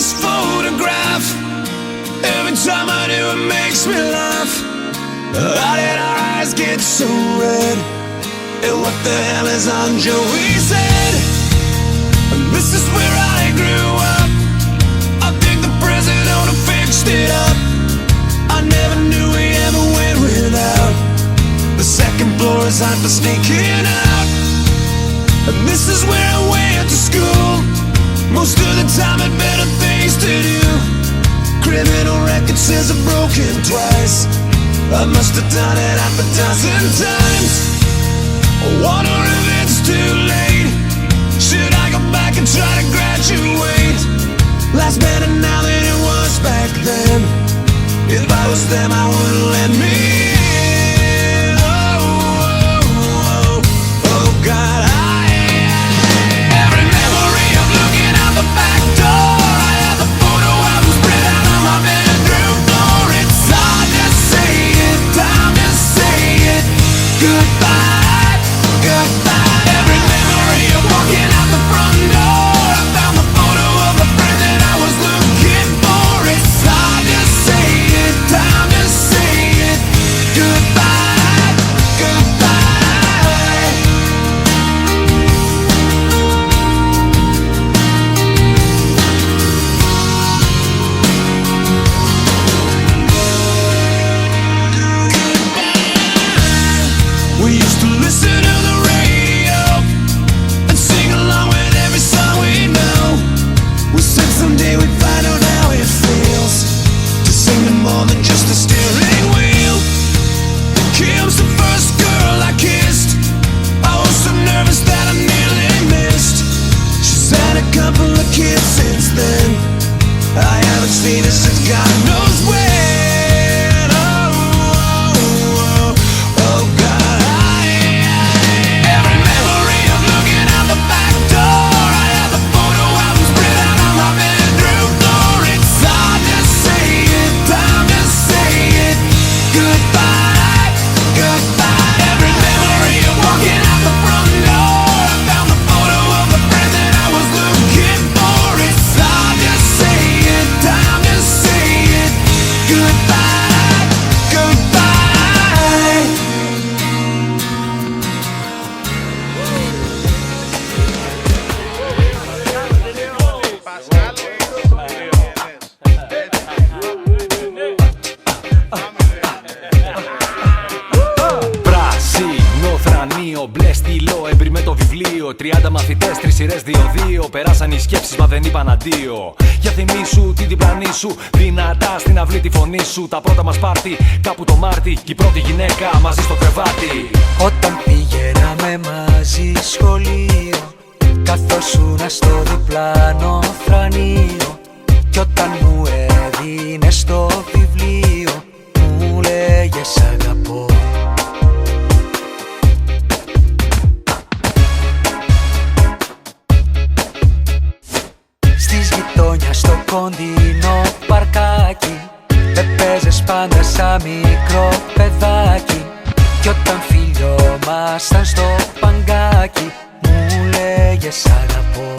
this photograph. Every time I do it makes me laugh. How did our eyes get so red? And what the hell is on Joey's head? And this is where I grew up. I think the president owner fixed it up. I never knew we ever went without. The second floor is hot for sneaking out. And this is where I went to school. Most of the time had better things to do. Criminal record says I've broken twice. I must have done it half a dozen times. I wonder if it's too late. Should I go back and try to graduate? Life's better now than it was back then. If I was them I wouldn't let me in. Oh, oh, oh, oh God. Every memory of looking out the back door. I have the photo album spread out on my bedroom floor. It's hard to say it, time to say it. Goodbye, goodbye. Every memory of walking out the front door. I found the photo of the friend that I was looking for. It's hard to say it, time to say it. Goodbye, goodbye. We used to listen to the radio and sing along with every song we know. We said someday we'd find out how it feels to sing to more than just a steering wheel. Kim's the first girl I kissed. I was so nervous that I nearly missed. She's had a couple of kids since then. I haven't seen her since God knows when. Oh, oh, oh, oh God. Every memory of looking out the back door. I have the photo album spread out on my bedroom floor. It's hard to say it, time to say it. Goodbye, goodbye. Every memory of walking out the front door. I found the photo of the friend that I was looking for. It's hard to say it, time to say it. Goodbye, goodbye. Πράσινο θρανίο, μπλε στυλό, έμπρι με το βιβλίο. 30 μαθητές, 3 σειρές, 2-2. Περάσαν οι σκέψεις μα δεν είπαν αντίο. Για θυμήσου την διπλανή σου, δυνατά στην αυλή τη φωνή σου. Τα πρώτα μας πάρτι, κάπου το Μάρτι. Κι η πρώτη γυναίκα μαζί στο κρεβάτι. Όταν πηγαίναμε μαζί σχολείο, καθόσουνα στο διπλάνο θρανίο. Κι όταν μου έδινες το βιβλίο, μου λέγες αγαπώ. Στις γειτόνια στο κοντινό παρκάκι, έπαιζες πάντα σαν μικρό παιδάκι. Κι όταν φιλιόμασταν στο παγκάκι, μου λέγες αγαπώ.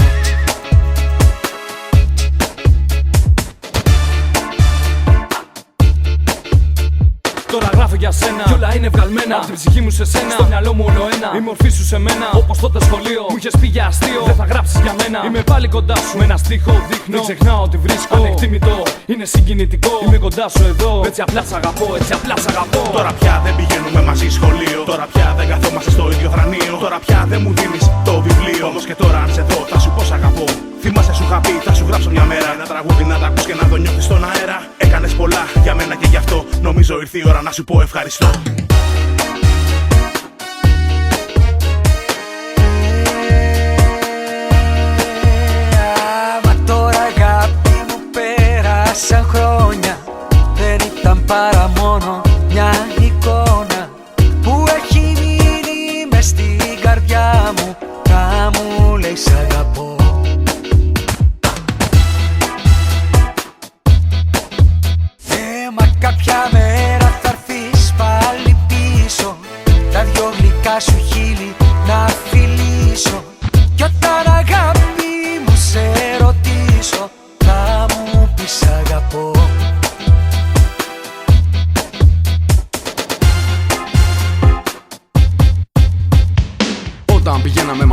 Τώρα γράφω για σένα κι όλα είναι βγαλμένα. Απ' την ψυχή μου σε σένα, στο μυαλό μου όλο ένα. Η μορφή σου σε μένα, όπως τότε σχολείο. Μου είχες πει για αστείο, δεν θα γράψεις για μένα. Είμαι πάλι κοντά σου, με ένα στίχο δείχνω. Δεν ξεχνάω ότι βρίσκω ανεκτήμητο, είναι συγκινητικό. Είμαι κοντά σου εδώ, έτσι απλά σ' αγαπώ, έτσι απλά σ' αγαπώ. Τώρα πια δεν πηγαίνουμε μαζί σχολείο. Τώρα πια δεν καθόμαστε στο ίδιο θρανείο. Τώρα πια δεν μου δίνεις το βιβλίο. Όμως και τώρα αν σε δω θα σου πω σ' αγαπώ. Θυμάσαι σου είχα πει θα σου γράψω μια μέρα ένα τραγούδι να τα ακούς και να το νιώθεις στον αέρα. Έκανες πολλά για μένα και γι' αυτό νομίζω ήρθε η ώρα να σου πω ευχαριστώ. Μα τώρα αγάπη μου πέρασαν χρόνια. Δεν ήταν παρά μόνο μια εικόνα που έχει μείνει μες στην καρδιά μου. Να μου λέει σ' αγαπώ. Μα κάποια μέρα θα έρθεις πάλι πίσω, τα δυο γλυκά σου χείλη να φιλήσω. Κι όταν αγάπη μου σε ρωτήσω, θα μου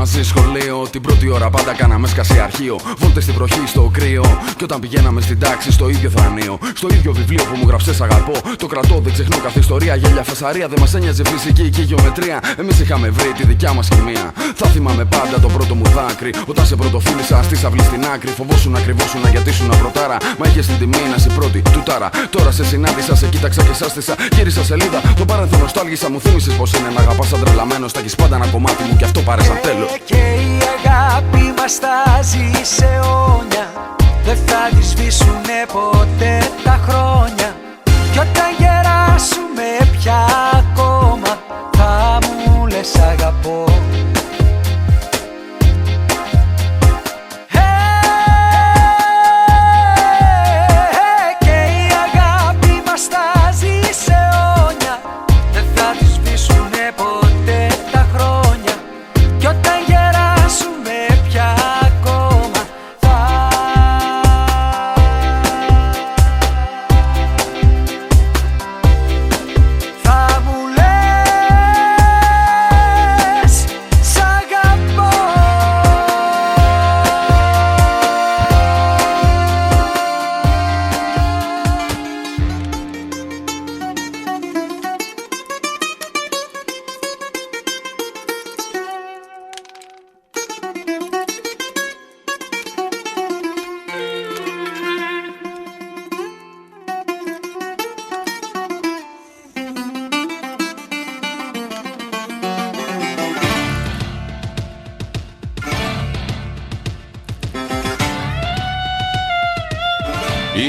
μαζί σχολείο. Την πρώτη ώρα πάντα κάναμε σκασί αρχείο. Βόλτες στην βροχή, στο κρύο. Και όταν πηγαίναμε στην τάξη, στο ίδιο θρανείο. Στο ίδιο βιβλίο που μου γράψες αγαπώ. Το κρατώ, δεν ξεχνώ κάθε ιστορία. Γέλια, φασαρία, δεν μας ένοιαζε φυσική και γεωμετρία. Εμείς είχαμε βρει τη δικιά μας χημεία. Θα θυμάμαι πάντα το πρώτο μου δάκρυ. Όταν σε πρωτοφίλησα στη αυλή στην άκρη. Φοβόσουν να κρυβόσουν γιατί ήσουν πρωτάρα. Μα είχες την τιμή να είσαι πρώτη του τάρα. Τώρα σε συνάντησα, σε κοίταξα και σάστησα. Γύρισα σελίδα, το παρελθόν νοστάλγησα. Μου θύμισες πως είναι να αγαπάς σαν τρελαμένος. Θα έχεις πάντα ένα κομμάτι μου και αυτό πάρε σαν τέλος. Και η αγάπη μας στάζει σε αιώνια. Δεν θα τη σβήσουνε ποτέ τα χρόνια. Κι όταν γεράσουμε πια ακόμα θα μου λες αγαπώ.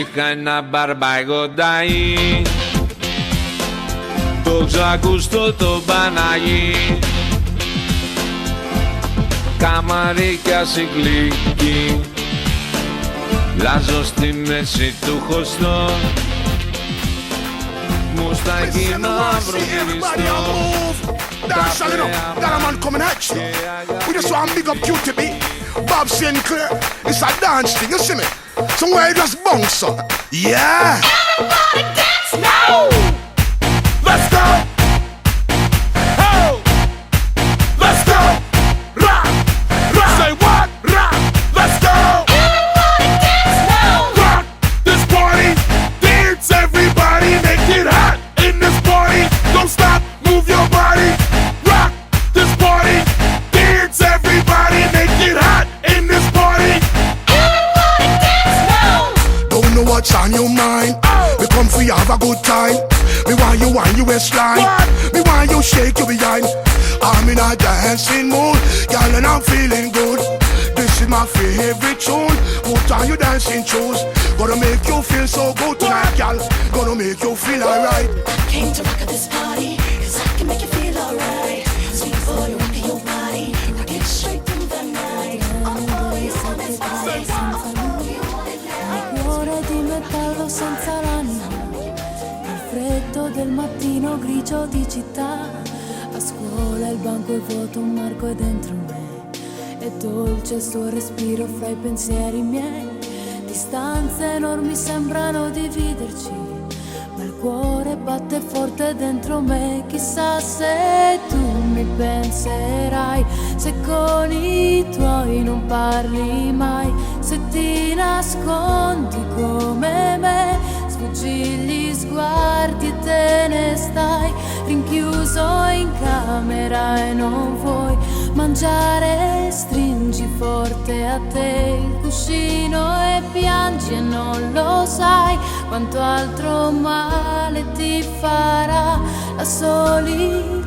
Είχα ένα μπαρμπαγονταί, το ξακουστό το Παναγί, καμαρίκια συγκλίκη, λάζω στη μέση του χωστό, μουστάκι μαύρο γυριστό. Dance a little, that a man coming at you. We just want big up QTB, Bob Sinclair. It's a dance thing, you see me? Somewhere you just bounce up. Yeah. Everybody dance now. Let's go. Oh. Let's go. Rock. Rock. Say what? Rock. Let's go. Everybody dance now. Rock this party. Dance everybody. Make it hot in this party. Don't stop. Move your body. Rock this party. Dance everybody. Make it hot in this party. Everybody dance now. Don't know what's on your mind. We come for you have a good time. Me want you on your waistline. Me want you shake your behind. I'm in a dancing mood, girl, and I'm feeling good. This is my favorite tune. Put on your dancing shoes. Gonna make you feel so good tonight, girl. Gonna make you feel alright. Came to rock at this party, 'cause I can make you feel alright. Sweet boy, rockin' your body, rock it straight through the night. Oh, you want this body, oh, you want it now. Cuore di metallo senza l'anima, il freddo del mattino grigio di città. A scuola il banco è vuoto, un marco è dentro me. È dolce il suo respiro fra i pensieri miei. Distanze enormi sembrano dividerci, ma il cuore batte forte dentro me. Chissà se tu mi penserai, se con i tuoi non parli mai, se ti nascondi come me, sfuggi gli sguardi e te ne stai rinchiuso in camera e non vuoi mangiare. Stringi forte a te il cuscino e piangi e non lo sai quanto altro male ti farà la solitudine.